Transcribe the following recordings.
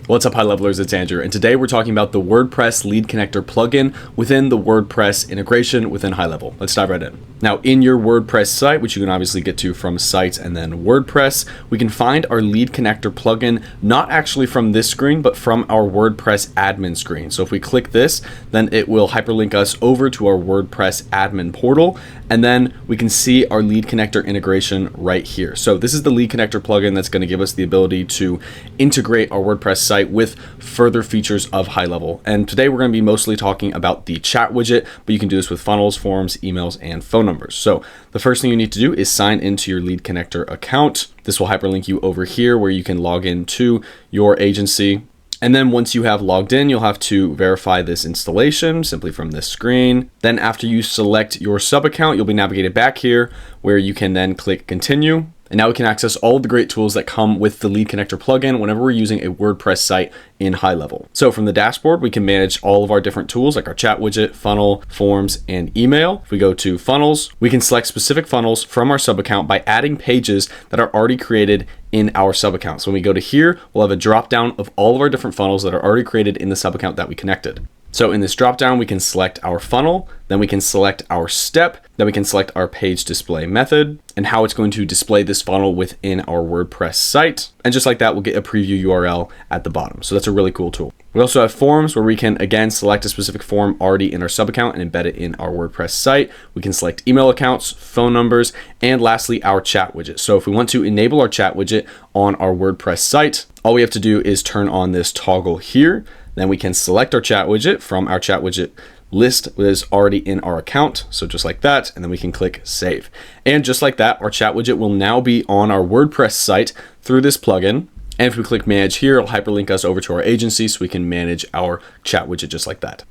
What's up, high levelers? It's Andrew, and today we're talking about the WordPress lead connector plugin within the WordPress integration within HighLevel. Let's dive right in. Now, in your WordPress site, which you can obviously get to from Sites and then WordPress, we can find our lead connector plugin not actually from this screen, but from our WordPress admin screen. So if we click this, then it will hyperlink us over to our WordPress admin portal, and then we can see our lead connector integration right here. So this is the lead connector plugin that's going to give us the ability to integrate our WordPress site with further features of HighLevel. And today we're going to be mostly talking about the chat widget, but you can do this with funnels, forms, emails, and phone numbers. So the first thing you need to do is sign into your lead connector account. This will hyperlink you over here where you can log into your agency. And then once you have logged in, you'll have to verify this installation simply from this screen. Then after you select your sub account, you'll be navigated back here where you can then click continue. And now we can access all of the great tools that come with the lead connector plugin whenever we're using a WordPress site in HighLevel. So from the dashboard, we can manage all of our different tools like our chat widget, funnel, forms, and email. If we go to funnels, we can select specific funnels from our sub account by adding pages that are already created in our sub account. So when we go to here, we'll have a drop down of all of our different funnels that are already created in the sub account that we connected. So in this drop down, we can select our funnel, then we can select our step, then we can select our page display method and how it's going to display this funnel within our WordPress site. And just like that, we'll get a preview URL at the bottom. So that's a really cool tool. We also have forms where we can, again, select a specific form already in our sub account and embed it in our WordPress site. We can select email accounts, phone numbers, and lastly, our chat widget. So if we want to enable our chat widget on our WordPress site, all we have to do is turn on this toggle here. Then we can select our chat widget from our chat widget list that is already in our account. So just like that, and then we can click save. And just like that, our chat widget will now be on our WordPress site through this plugin. And if we click manage here, it'll hyperlink us over to our agency so we can manage our chat widget just like that.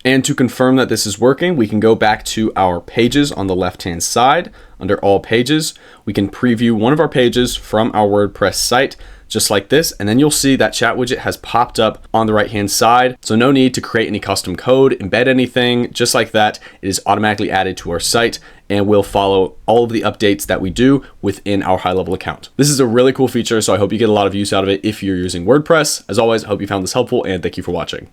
And to confirm that this is working, we can go back to our pages on the left-hand side. Under all pages, we can preview one of our pages from our WordPress site just like this, and then you'll see that chat widget has popped up on the right-hand side. So no need to create any custom code, embed anything, just like that. It is automatically added to our site and will follow all of the updates that we do within our HighLevel account. This is a really cool feature, so I hope you get a lot of use out of it if you're using WordPress. As always, I hope you found this helpful, and thank you for watching.